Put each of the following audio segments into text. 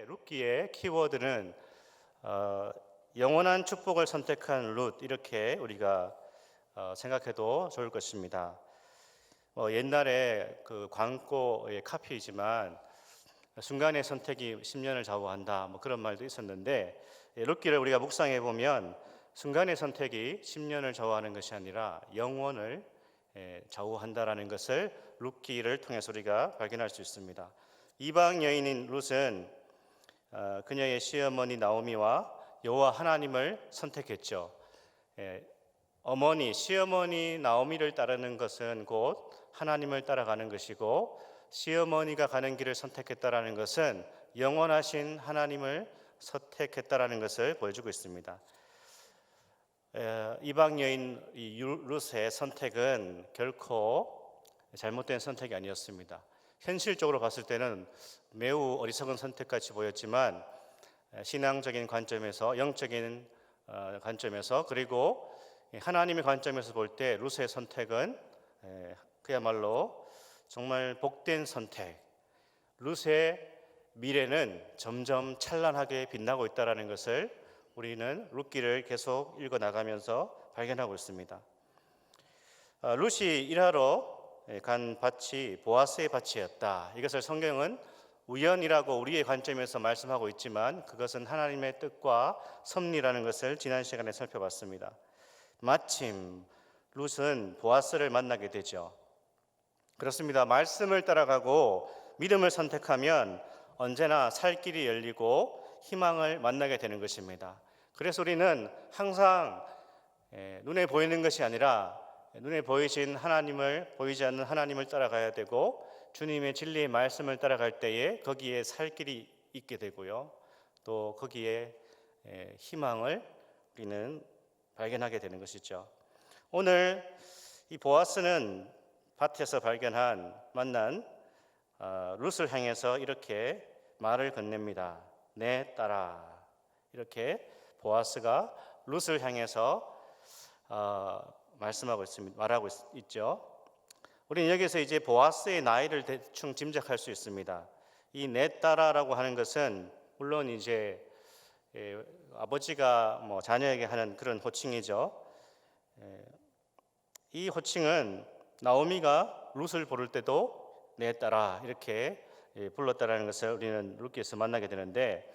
룻기의 키워드는 영원한 축복을 선택한 룻, 이렇게 우리가 생각해도 좋을 것입니다. 옛날에 그 광고의 카피이지만 순간의 선택이 10년을 좌우한다, 그런 말도 있었는데, 룻기를 우리가 묵상해 보면 순간의 선택이 10년을 좌우하는 것이 아니라 영원을 좌우한다라는 것을 룻기를 통해서 우리가 발견할 수 있습니다. 이방 여인인 룻은 그녀의 시어머니 나오미와 여호와 하나님을 선택했죠. 시어머니 나오미를 따르는 것은 곧 하나님을 따라가는 것이고, 시어머니가 가는 길을 선택했다라는 것은 영원하신 하나님을 선택했다라는 것을 보여주고 있습니다. 이방 여인 룻의 선택은 결코 잘못된 선택이 아니었습니다. 현실적으로 봤을 때는 매우 어리석은 선택같이 보였지만, 신앙적인 관점에서, 영적인 관점에서, 그리고 하나님의 관점에서 볼 때 룻의 선택은 그야말로 정말 복된 선택, 룻의 미래는 점점 찬란하게 빛나고 있다는 것을 우리는 룻기를 계속 읽어나가면서 발견하고 있습니다. 룻이 일하러 간 밭이 보아스의 밭이었다. 이것을 성경은 우연이라고 우리의 관점에서 말씀하고 있지만, 그것은 하나님의 뜻과 섭리라는 것을 지난 시간에 살펴봤습니다. 마침 룻은 보아스를 만나게 되죠. 그렇습니다. 말씀을 따라가고 믿음을 선택하면 언제나 살 길이 열리고 희망을 만나게 되는 것입니다. 그래서 우리는 항상 눈에 보이는 것이 아니라 눈에 보이진 하나님을, 보이지 않는 하나님을 따라가야 되고, 주님의 진리의 말씀을 따라갈 때에 거기에 살 길이 있게 되고요, 또 거기에 희망을 우리는 발견하게 되는 것이죠. 오늘 이 보아스는 밭에서 만난 룻을 향해서 이렇게 말을 건넵니다. 내 딸아. 이렇게 보아스가 룻을 향해서 말하고 있죠. 우리는 여기서 이제 보아스의 나이를 대충 짐작할 수 있습니다. 이 내 딸아라고 하는 것은 물론 이제 아버지가 자녀에게 하는 그런 호칭이죠. 이 호칭은 나오미가 룻을 부를 때도 내 딸아 이렇게 불렀다라는 것을 우리는 룻기에서 만나게 되는데,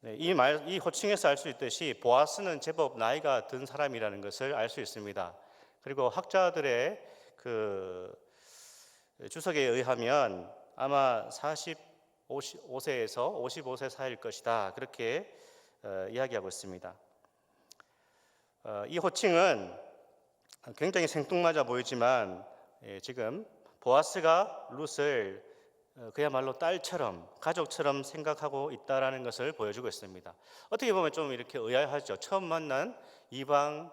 이 호칭에서 알 수 있듯이 보아스는 제법 나이가 든 사람이라는 것을 알 수 있습니다. 그리고 학자들의 그 주석에 의하면 아마 45세에서 55세 사이일 것이다, 그렇게 이야기하고 있습니다. 이 호칭은 굉장히 생뚱맞아 보이지만, 지금 보아스가 룻을 그야말로 딸처럼, 가족처럼 생각하고 있다라는 것을 보여주고 있습니다. 어떻게 보면 좀 이렇게 의아하죠. 처음 만난 이방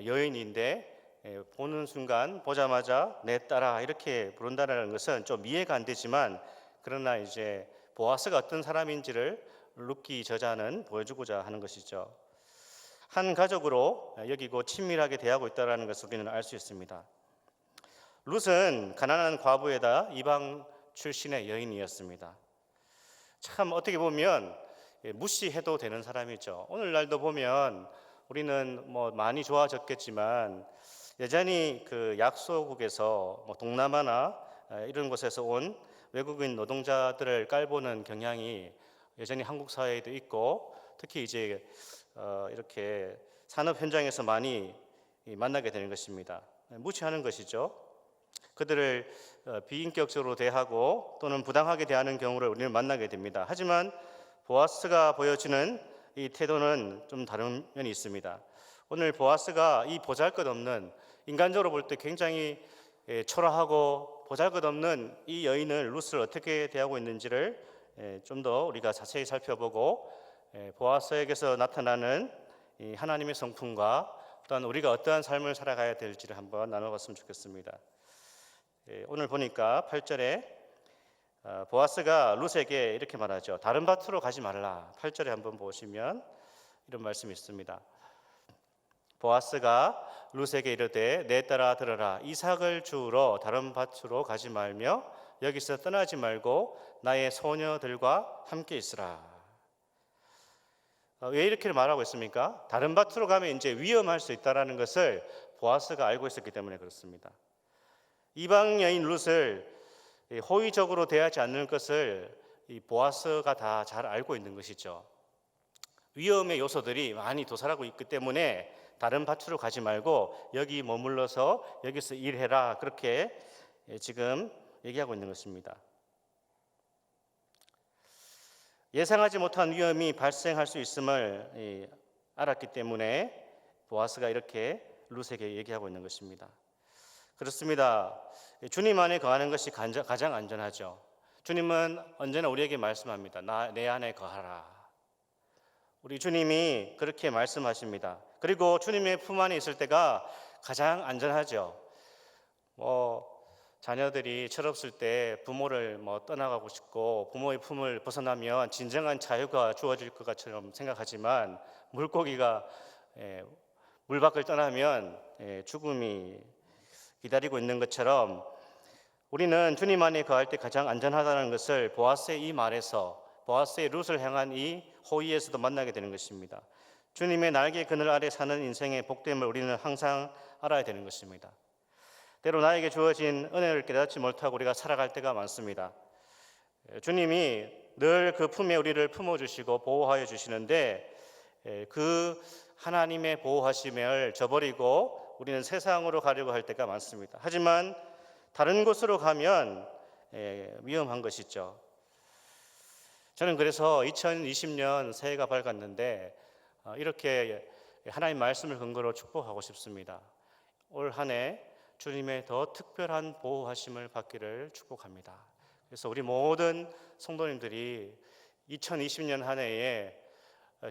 여인인데 보는 순간, 보자마자 내 딸아 이렇게 부른다는 것은 좀 이해가 안 되지만, 그러나 이제 보아스가 어떤 사람인지를 룻기 저자는 보여주고자 하는 것이죠. 한 가족으로 여기고 친밀하게 대하고 있다는 것을 우리는 알 수 있습니다. 룻은 가난한 과부에다 이방 출신의 여인이었습니다. 참 어떻게 보면 무시해도 되는 사람이죠. 오늘날도 보면 우리는 많이 좋아졌겠지만, 여전히 그 약소국에서 동남아나 이런 곳에서 온 외국인 노동자들을 깔보는 경향이 여전히 한국 사회에도 있고, 특히 이제 이렇게 산업 현장에서 많이 만나게 되는 것입니다. 무시하는 것이죠. 그들을 비인격적으로 대하고 또는 부당하게 대하는 경우를 우리는 만나게 됩니다. 하지만 보아스가 보여주는 이 태도는 좀 다른 면이 있습니다. 오늘 보아스가 이 보잘것없는, 인간적으로 볼 때 굉장히 초라하고 보잘것없는 이 여인을, 룻을 어떻게 대하고 있는지를 좀 더 우리가 자세히 살펴보고, 보아스에게서 나타나는 이 하나님의 성품과 또한 우리가 어떠한 삶을 살아가야 될지를 한번 나눠봤으면 좋겠습니다. 오늘 보니까 8절에 보아스가 룻에게 이렇게 말하죠. 다른 밭으로 가지 말라. 8절에 한번 보시면 이런 말씀이 있습니다. 보아스가 룻에게 이르되 내 딸아 들으라. 이삭을 주우러 다른 밭으로 가지 말며 여기서 떠나지 말고 나의 소녀들과 함께 있으라. 왜 이렇게 말하고 있습니까? 다른 밭으로 가면 이제 위험할 수 있다는 것을 보아스가 알고 있었기 때문에 그렇습니다. 이방 여인 룻을 호의적으로 대하지 않는 것을 이 보아스가 다 잘 알고 있는 것이죠. 위험의 요소들이 많이 도사하고 있기 때문에 다른 밭으로 가지 말고 여기 머물러서 여기서 일해라, 그렇게 지금 얘기하고 있는 것입니다. 예상하지 못한 위험이 발생할 수 있음을 알았기 때문에 보아스가 이렇게 룻에게 얘기하고 있는 것입니다. 그렇습니다. 주님 안에 거하는 것이 가장 안전하죠. 주님은 언제나 우리에게 말씀합니다. 내 안에 거하라. 우리 주님이 그렇게 말씀하십니다. 그리고 주님의 품 안에 있을 때가 가장 안전하죠. 자녀들이 철없을 때 부모를 떠나가고 싶고 부모의 품을 벗어나면 진정한 자유가 주어질 것처럼 생각하지만 물고기가 물 밖을 떠나면 죽음이 기다리고 있는 것처럼 우리는 주님 안에 거할 때 가장 안전하다는 것을 보아스의 이 말에서, 보아스의 룻을 향한 이 호의에서도 만나게 되는 것입니다. 주님의 날개 그늘 아래 사는 인생의 복됨을 우리는 항상 알아야 되는 것입니다. 때로 나에게 주어진 은혜를 깨닫지 못하고 우리가 살아갈 때가 많습니다. 주님이 늘 그 품에 우리를 품어주시고 보호하여 주시는데 그 하나님의 보호하심을 저버리고 우리는 세상으로 가려고 할 때가 많습니다. 하지만 다른 곳으로 가면 위험한 것이죠. 저는 그래서 2020년 새해가 밝았는데 이렇게 하나님 말씀을 근거로 축복하고 싶습니다. 올 한 해 주님의 더 특별한 보호하심을 받기를 축복합니다. 그래서 우리 모든 성도님들이 2020년 한 해에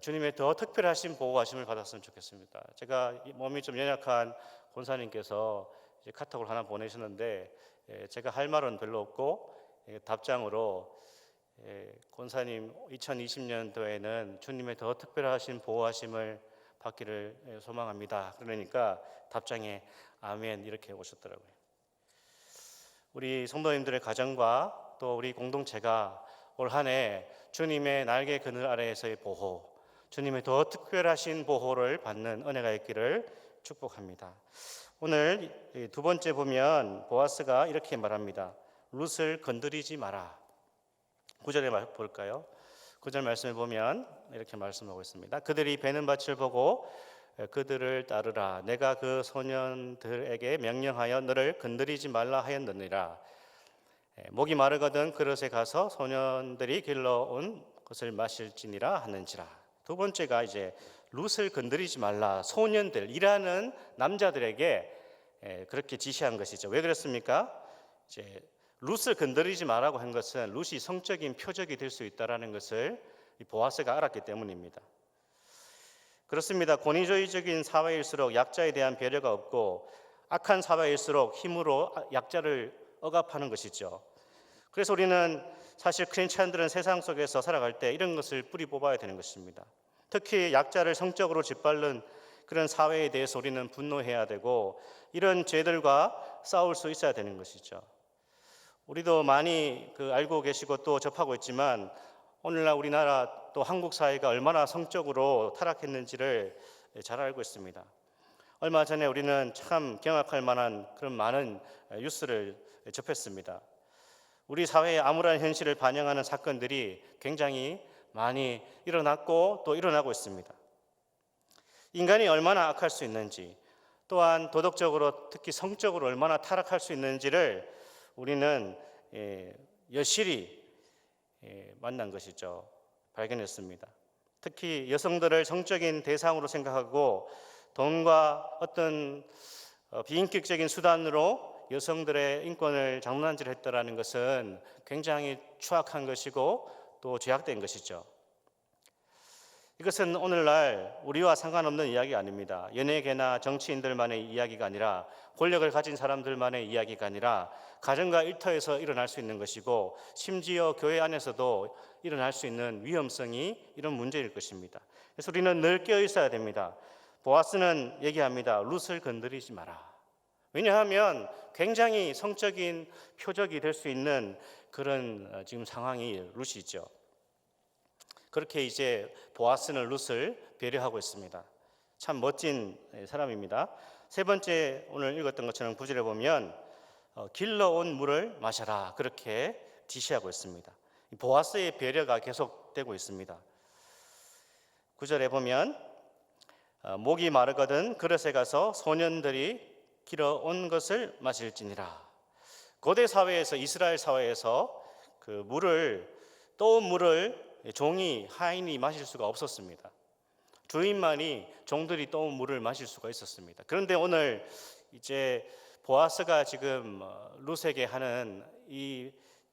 주님의 더 특별하신 보호하심을 받았으면 좋겠습니다. 제가 몸이 좀 연약한 권사님께서 이제 카톡을 하나 보내셨는데 제가 할 말은 별로 없고 답장으로 권사님 2020년도에는 주님의 더 특별하신 보호하심을 받기를 소망합니다. 그러니까 답장에 아멘 이렇게 오셨더라고요. 우리 성도님들의 가정과 또 우리 공동체가 올 한 해 주님의 날개 그늘 아래에서의 보호, 주님의 더 특별하신 보호를 받는 은혜가 있기를 축복합니다. 오늘 두 번째 보면 보아스가 이렇게 말합니다. 룻을 건드리지 마라. 9절에 볼까요? 9절 말씀을 보면 이렇게 말씀하고 있습니다. 그들이 베는 밭을 보고 그들을 따르라. 내가 그 소년들에게 명령하여 너를 건드리지 말라 하였느니라. 목이 마르거든 그릇에 가서 소년들이 길러온 것을 마실지니라 하는지라. 두 번째가 이제 룻을 건드리지 말라. 소년들, 일하는 남자들에게 그렇게 지시한 것이죠. 왜 그렇습니까? 이제 룻을 건드리지 말라고 한 것은 룻이 성적인 표적이 될 수 있다는 것을 보아스가 알았기 때문입니다. 그렇습니다. 권위주의적인 사회일수록 약자에 대한 배려가 없고 악한 사회일수록 힘으로 약자를 억압하는 것이죠. 그래서 우리는 사실 크리스찬들은 세상 속에서 살아갈 때 이런 것을 뿌리 뽑아야 되는 것입니다. 특히 약자를 성적으로 짓밟는 그런 사회에 대해서 우리는 분노해야 되고 이런 죄들과 싸울 수 있어야 되는 것이죠. 우리도 많이 알고 계시고 또 접하고 있지만 오늘날 우리나라 또 한국 사회가 얼마나 성적으로 타락했는지를 잘 알고 있습니다. 얼마 전에 우리는 참 경악할 만한 그런 많은 뉴스를 접했습니다. 우리 사회의 암울한 현실을 반영하는 사건들이 굉장히 많이 일어났고 또 일어나고 있습니다. 인간이 얼마나 악할 수 있는지, 또한 도덕적으로 특히 성적으로 얼마나 타락할 수 있는지를 우리는 여실히 만난 것이죠. 발견했습니다. 특히 여성들을 성적인 대상으로 생각하고 돈과 어떤 비인격적인 수단으로 여성들의 인권을 장난질했다라는 것은 굉장히 추악한 것이고 또 죄악된 것이죠. 이것은 오늘날 우리와 상관없는 이야기가 아닙니다. 연예계나 정치인들만의 이야기가 아니라 권력을 가진 사람들만의 이야기가 아니라 가정과 일터에서 일어날 수 있는 것이고 심지어 교회 안에서도 일어날 수 있는 위험성이 이런 문제일 것입니다. 그래서 우리는 늘 깨어 있어야 됩니다. 보아스는 얘기합니다. 룻을 건드리지 마라. 왜냐하면 굉장히 성적인 표적이 될 수 있는 그런 지금 상황이 룻이죠. 그렇게 이제 보아스는 룻을 배려하고 있습니다. 참 멋진 사람입니다. 세 번째 오늘 읽었던 것처럼 9절에 보면 길러온 물을 마셔라 그렇게 지시하고 있습니다. 보아스의 배려가 계속되고 있습니다. 9절에 보면 목이 마르거든 그릇에 가서 소년들이 길어온 것을 마실지니라. 고대 사회에서 이스라엘 사회에서 그 물을 떠온 물을 종이 하인이 마실 수가 없었습니다. 주인만이 종들이 떠온 물을 마실 수가 있었습니다. 그런데 오늘 이제 보아스가 지금 룻에게 하는 이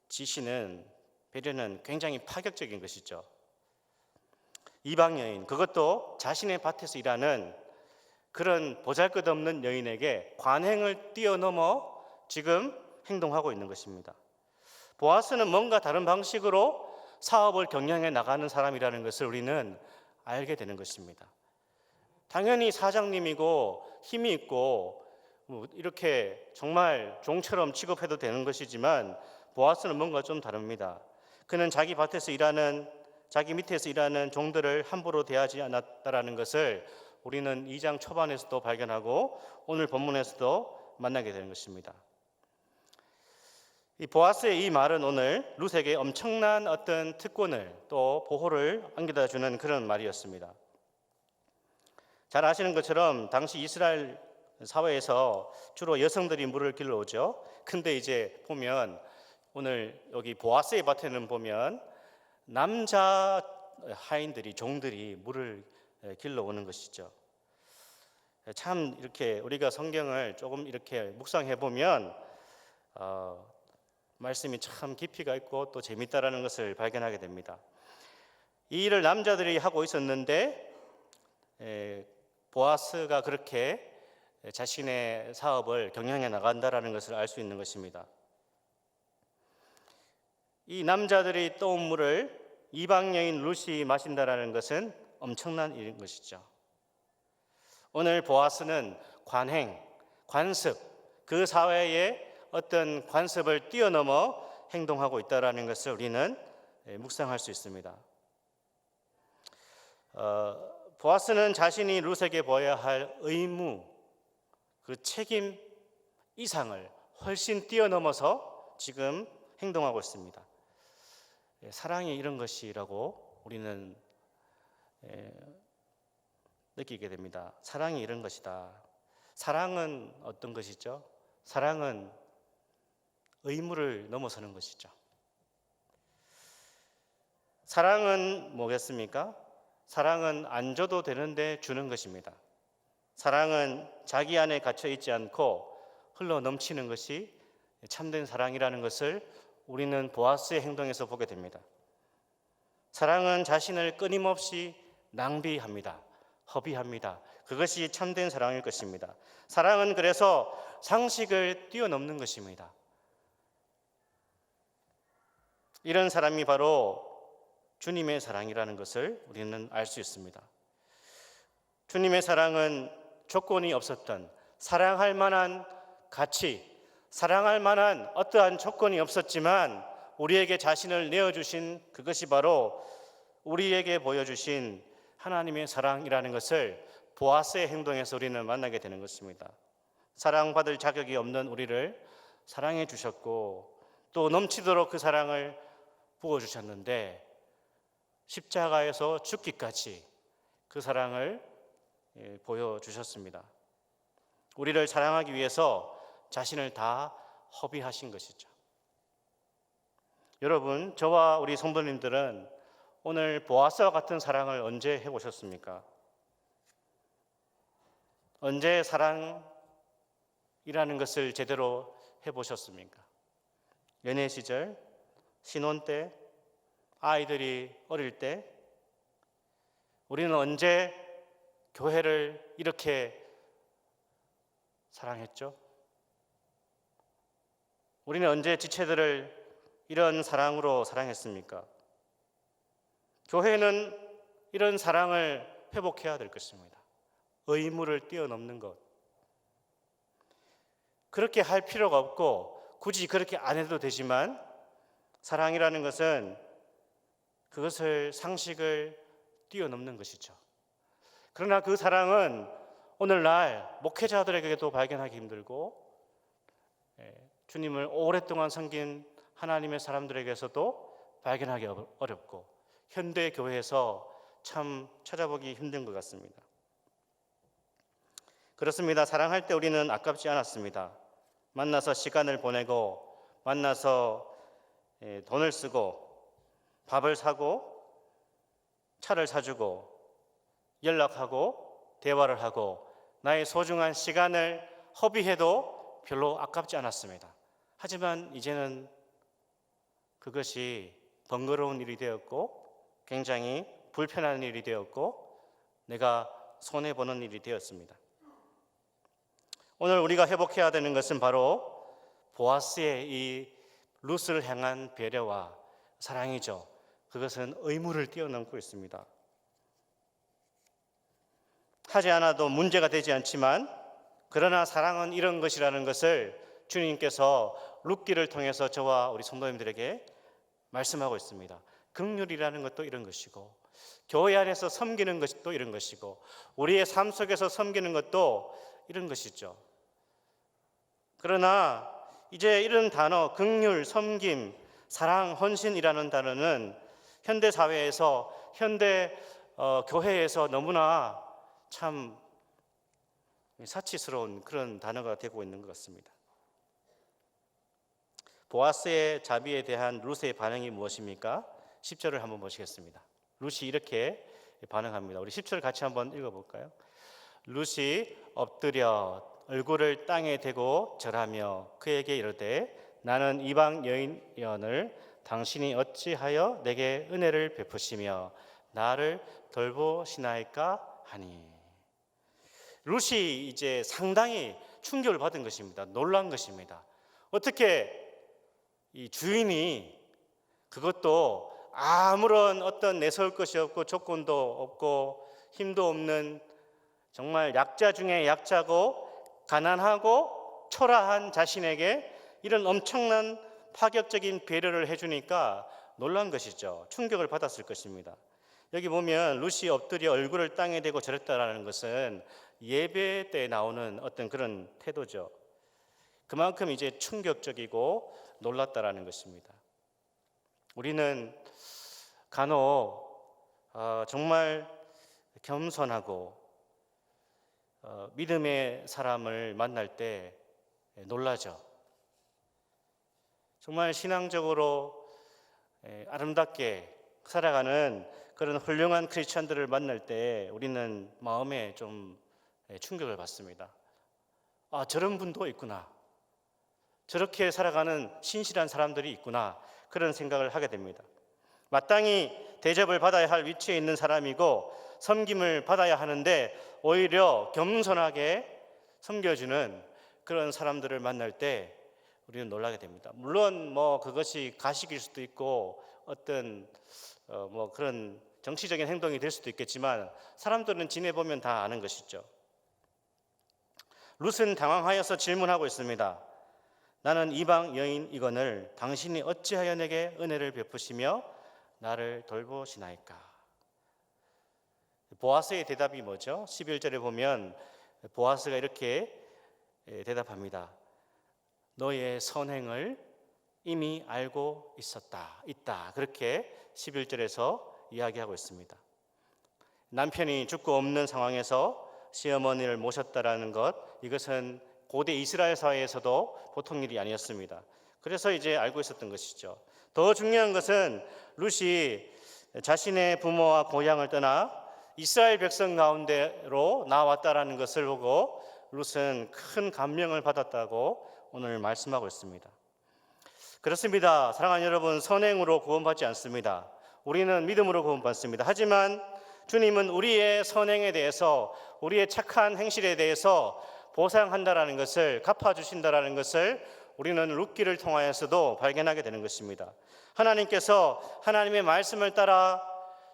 지시는 배려는 굉장히 파격적인 것이죠. 이방 여인, 그것도 자신의 밭에서 일하는 그런 보잘것없는 여인에게 관행을 뛰어넘어 지금 행동하고 있는 것입니다. 보아스는 뭔가 다른 방식으로 사업을 경영해 나가는 사람이라는 것을 우리는 알게 되는 것입니다. 당연히 사장님이고 힘이 있고 이렇게 정말 종처럼 취급해도 되는 것이지만 보아스는 뭔가 좀 다릅니다. 그는 자기 밭에서 일하는 자기 밑에서 일하는 종들을 함부로 대하지 않았다라는 것을 우리는 2장 초반에서도 발견하고 오늘 본문에서도 만나게 되는 것입니다. 이 보아스의 이 말은 오늘 룻에게 엄청난 어떤 특권을 또 보호를 안겨다 주는 그런 말이었습니다. 잘 아시는 것처럼 당시 이스라엘 사회에서 주로 여성들이 물을 길러오죠. 근데 이제 보면 오늘 여기 보아스의 밭에는 보면 남자 하인들이 종들이 물을 길러오는 것이죠. 참 이렇게 우리가 성경을 조금 이렇게 묵상해 보면 말씀이 참 깊이가 있고 또 재밌다라는 것을 발견하게 됩니다. 이 일을 남자들이 하고 있었는데 보아스가 그렇게 자신의 사업을 경영해 나간다라는 것을 알 수 있는 것입니다. 이 남자들이 떠온 물을 이방 여인 룻이 마신다라는 것은 엄청난 일인 것이죠. 오늘 보아스는 관행, 관습, 그 사회의 어떤 관습을 뛰어넘어 행동하고 있다라는 것을 우리는 묵상할 수 있습니다. 보아스는 자신이 룻에게 보여야 할 의무, 그 책임 이상을 훨씬 뛰어넘어서 지금 행동하고 있습니다. 사랑이 이런 것이라고 우리는 느끼게 됩니다. 사랑이 이런 것이다. 사랑은 어떤 것이죠? 사랑은 의무를 넘어서는 것이죠. 사랑은 뭐겠습니까? 사랑은 안 줘도 되는데 주는 것입니다. 사랑은 자기 안에 갇혀 있지 않고 흘러 넘치는 것이 참된 사랑이라는 것을 우리는 보아스의 행동에서 보게 됩니다. 사랑은 자신을 끊임없이 낭비합니다. 허비합니다. 그것이 참된 사랑일 것입니다. 사랑은 그래서 상식을 뛰어넘는 것입니다. 이런 사람이 바로 주님의 사랑이라는 것을 우리는 알 수 있습니다. 주님의 사랑은 조건이 없었던, 사랑할 만한 가치, 사랑할 만한 어떠한 조건이 없었지만 우리에게 자신을 내어주신 그것이 바로 우리에게 보여주신 하나님의 사랑이라는 것을 보아스의 행동에서 우리는 만나게 되는 것입니다. 사랑받을 자격이 없는 우리를 사랑해 주셨고 또 넘치도록 그 사랑을 부어주셨는데 십자가에서 죽기까지 그 사랑을 보여주셨습니다. 우리를 사랑하기 위해서 자신을 다 허비하신 것이죠. 여러분, 저와 우리 성도님들은 오늘 보아스와 같은 사랑을 언제 해보셨습니까? 언제 사랑이라는 것을 제대로 해보셨습니까? 연애 시절, 신혼 때, 아이들이 어릴 때, 우리는 언제 교회를 이렇게 사랑했죠? 우리는 언제 지체들을 이런 사랑으로 사랑했습니까? 교회는 이런 사랑을 회복해야 될 것입니다. 의무를 뛰어넘는 것. 그렇게 할 필요가 없고 굳이 그렇게 안 해도 되지만 사랑이라는 것은 그것을 상식을 뛰어넘는 것이죠. 그러나 그 사랑은 오늘날 목회자들에게도 발견하기 힘들고 주님을 오랫동안 섬긴 하나님의 사람들에게서도 발견하기 어렵고 현대 교회에서 참 찾아보기 힘든 것 같습니다. 그렇습니다. 사랑할 때 우리는 아깝지 않았습니다. 만나서 시간을 보내고 만나서 돈을 쓰고 밥을 사고 차를 사주고 연락하고 대화를 하고 나의 소중한 시간을 허비해도 별로 아깝지 않았습니다. 하지만 이제는 그것이 번거로운 일이 되었고 굉장히 불편한 일이 되었고 내가 손해보는 일이 되었습니다. 오늘 우리가 회복해야 되는 것은 바로 보아스의 이 룻을 향한 배려와 사랑이죠. 그것은 의무를 뛰어넘고 있습니다. 하지 않아도 문제가 되지 않지만 그러나 사랑은 이런 것이라는 것을 주님께서 룻기를 통해서 저와 우리 성도님들에게 말씀하고 있습니다. 긍휼이라는 것도 이런 것이고 교회 안에서 섬기는 것도 이런 것이고 우리의 삶 속에서 섬기는 것도 이런 것이죠. 그러나 이제 이런 단어 긍휼, 섬김, 사랑, 헌신이라는 단어는 현대 사회에서 현대 교회에서 너무나 참 사치스러운 그런 단어가 되고 있는 것 같습니다. 보아스의 자비에 대한 룻의 반응이 무엇입니까? 10절을 한번 보시겠습니다. 룻이 이렇게 반응합니다. 우리 10절 같이 한번 읽어볼까요? 룻이 엎드려 얼굴을 땅에 대고 절하며 그에게 이르되 나는 이방 여인을 당신이 어찌하여 내게 은혜를 베푸시며 나를 돌보시나이까 하니. 룻이 이제 상당히 충격을 받은 것입니다. 놀란 것입니다. 어떻게 이 주인이 그것도 아무런 어떤 내세울 것이 없고 조건도 없고 힘도 없는 정말 약자 중에 약자고 가난하고 초라한 자신에게 이런 엄청난 파격적인 배려를 해주니까 놀란 것이죠. 충격을 받았을 것입니다. 여기 보면 룻이 엎드려 얼굴을 땅에 대고 절했다라는 것은 예배 때 나오는 어떤 그런 태도죠. 그만큼 이제 충격적이고 놀랐다라는 것입니다. 우리는 간혹 정말 겸손하고 믿음의 사람을 만날 때 놀라죠. 정말 신앙적으로 아름답게 살아가는 그런 훌륭한 크리스천들을 만날 때 우리는 마음에 좀 충격을 받습니다. 아, 저런 분도 있구나. 저렇게 살아가는 신실한 사람들이 있구나. 그런 생각을 하게 됩니다. 마땅히 대접을 받아야 할 위치에 있는 사람이고 섬김을 받아야 하는데 오히려 겸손하게 섬겨주는 그런 사람들을 만날 때 우리는 놀라게 됩니다. 물론 그것이 가식일 수도 있고 어떤 그런 정치적인 행동이 될 수도 있겠지만 사람들은 지내보면 다 아는 것이죠. 룻은 당황하여서 질문하고 있습니다. 나는 이방 여인이거늘 당신이 어찌하여 내게 은혜를 베푸시며 나를 돌보시나이까. 보아스의 대답이 뭐죠? 11절에 보면 보아스가 이렇게 대답합니다. 너의 선행을 이미 알고 있다. 그렇게 11절에서 이야기하고 있습니다. 남편이 죽고 없는 상황에서 시어머니를 모셨다라는 것, 이것은 고대 이스라엘 사회에서도 보통 일이 아니었습니다. 그래서 이제 알고 있었던 것이죠. 더 중요한 것은 룻이 자신의 부모와 고향을 떠나 이스라엘 백성 가운데로 나왔다라는 것을 보고 룻은 큰 감명을 받았다고 오늘 말씀하고 있습니다. 그렇습니다. 사랑하는 여러분, 선행으로 구원받지 않습니다. 우리는 믿음으로 구원받습니다. 하지만 주님은 우리의 선행에 대해서, 우리의 착한 행실에 대해서 보상한다라는 것을, 갚아주신다라는 것을 우리는 룻기를 통하여서도 발견하게 되는 것입니다. 하나님께서 하나님의 말씀을 따라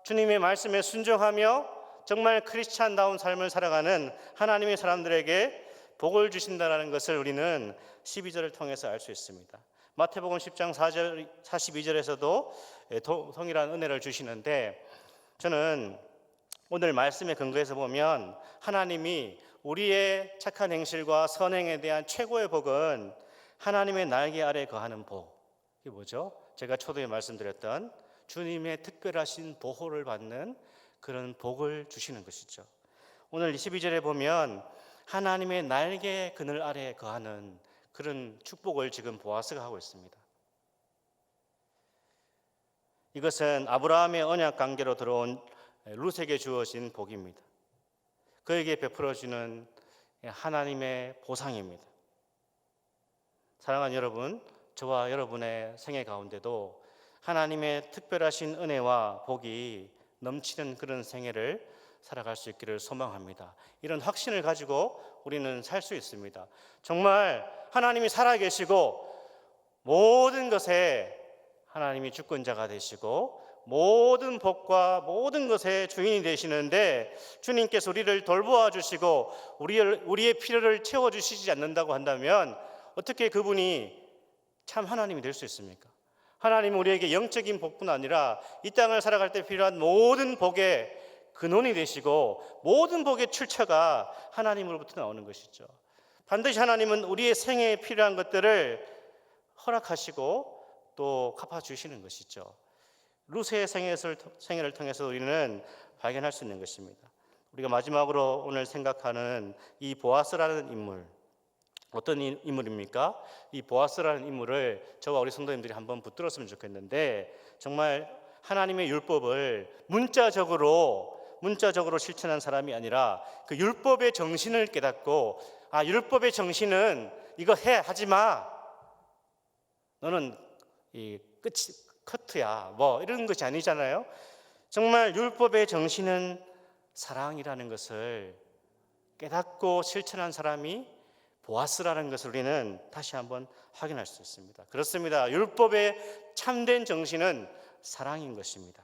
주님의 말씀에 순종하며 정말 크리스찬다운 삶을 살아가는 하나님의 사람들에게 복을 주신다는 것을 우리는 12절을 통해서 알 수 있습니다. 마태복음 10장 4절, 42절에서도 동일한 은혜를 주시는데, 저는 오늘 말씀의 근거에서 보면 하나님이 우리의 착한 행실과 선행에 대한 최고의 복은 하나님의 날개 아래 거하는 복. 이게 뭐죠? 제가 초도에 말씀드렸던 주님의 특별하신 보호를 받는 그런 복을 주시는 것이죠. 오늘 22절에 보면 하나님의 날개 그늘 아래 거하는 그런 축복을 지금 보아스가 하고 있습니다. 이것은 아브라함의 언약 관계로 들어온 룻에게 주어진 복입니다. 그에게 베풀어주는 하나님의 보상입니다. 사랑하는 여러분, 저와 여러분의 생애 가운데도 하나님의 특별하신 은혜와 복이 넘치는 그런 생애를 살아갈 수 있기를 소망합니다. 이런 확신을 가지고 우리는 살 수 있습니다. 정말 하나님이 살아계시고 모든 것에 하나님이 주권자가 되시고 모든 복과 모든 것의 주인이 되시는데, 주님께서 우리를 돌보아 주시고 우리의 필요를 채워주시지 않는다고 한다면 어떻게 그분이 참 하나님이 될 수 있습니까? 하나님은 우리에게 영적인 복뿐 아니라 이 땅을 살아갈 때 필요한 모든 복의 근원이 되시고 모든 복의 출처가 하나님으로부터 나오는 것이죠. 반드시 하나님은 우리의 생애에 필요한 것들을 허락하시고 또 갚아주시는 것이죠. 룻의 생애를 통해서 우리는 발견할 수 있는 것입니다. 우리가 마지막으로 오늘 생각하는 이 보아스라는 인물, 어떤 인물입니까? 이 보아스라는 인물을 저와 우리 성도님들이 한번 붙들었으면 좋겠는데, 정말 하나님의 율법을 문자적으로 실천한 사람이 아니라 그 율법의 정신을 깨닫고, 율법의 정신은 이거 하지 마, 너는 이 끝이 커트야, 뭐 이런 것이 아니잖아요. 정말 율법의 정신은 사랑이라는 것을 깨닫고 실천한 사람이 보아스라는 것을 우리는 다시 한번 확인할 수 있습니다. 그렇습니다. 율법의 참된 정신은 사랑인 것입니다.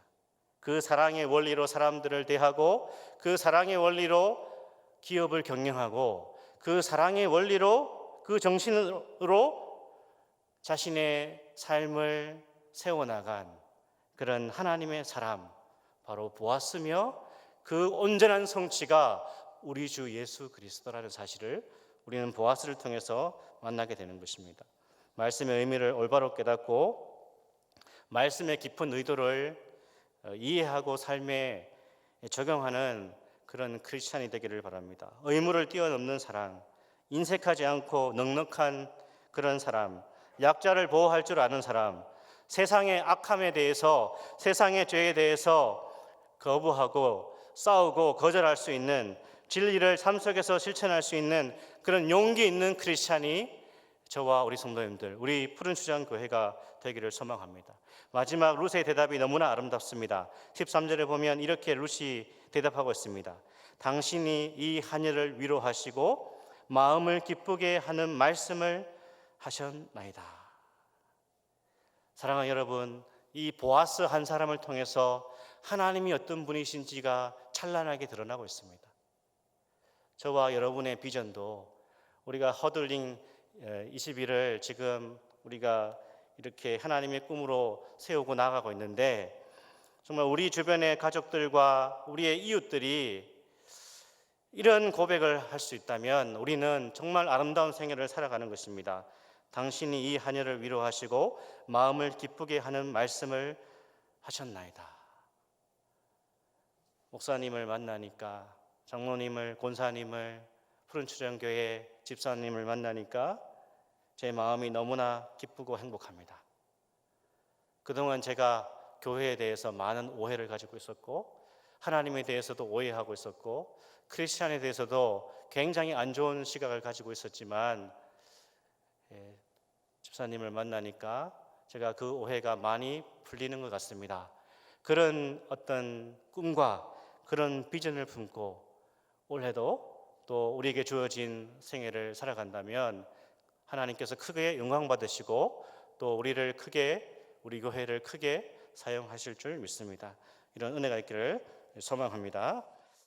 그 사랑의 원리로 사람들을 대하고, 그 사랑의 원리로 기업을 경영하고, 그 사랑의 원리로, 그 정신으로 자신의 삶을 세워나간 그런 하나님의 사람, 바로 보아스며 그 온전한 성취가 우리 주 예수 그리스도라는 사실을 우리는 보아스를 통해서 만나게 되는 것입니다. 말씀의 의미를 올바로 깨닫고 말씀의 깊은 의도를 이해하고 삶에 적용하는 그런 크리스찬이 되기를 바랍니다. 의무를 뛰어넘는 사랑, 인색하지 않고 넉넉한 그런 사람, 약자를 보호할 줄 아는 사람, 세상의 악함에 대해서, 세상의 죄에 대해서 거부하고 싸우고 거절할 수 있는, 진리를 삶 속에서 실천할 수 있는 그런 용기 있는 크리스찬이 저와 우리 성도님들, 우리 푸른 수장 교회가 되기를 소망합니다. 마지막 룻의 대답이 너무나 아름답습니다. 13절에 보면 이렇게 룻이 대답하고 있습니다. 당신이 이 하늘을 위로하시고 마음을 기쁘게 하는 말씀을 하셨나이다. 사랑하는 여러분, 이 보아스 한 사람을 통해서 하나님이 어떤 분이신지가 찬란하게 드러나고 있습니다. 저와 여러분의 비전도, 우리가 허들링 21을 지금 우리가 이렇게 하나님의 꿈으로 세우고 나가고 있는데, 정말 우리 주변의 가족들과 우리의 이웃들이 이런 고백을 할 수 있다면 우리는 정말 아름다운 생애를 살아가는 것입니다. 당신이 이 하늘을 위로하시고 마음을 기쁘게 하는 말씀을 하셨나이다. 목사님을 만나니까, 장로님을, 권사님을, 푸른추전교회 집사님을 만나니까 제 마음이 너무나 기쁘고 행복합니다. 그동안 제가 교회에 대해서 많은 오해를 가지고 있었고, 하나님에 대해서도 오해하고 있었고, 크리스찬에 대해서도 굉장히 안 좋은 시각을 가지고 있었지만, 집사님을 만나니까 제가 그 오해가 많이 풀리는 것 같습니다. 그런 어떤 꿈과 그런 비전을 품고 올해도 또 우리에게 주어진 생애를 살아간다면 하나님께서 크게 영광 받으시고 또 우리 교회를 크게 사용하실 줄 믿습니다. 이런 은혜가 있기를 소망합니다.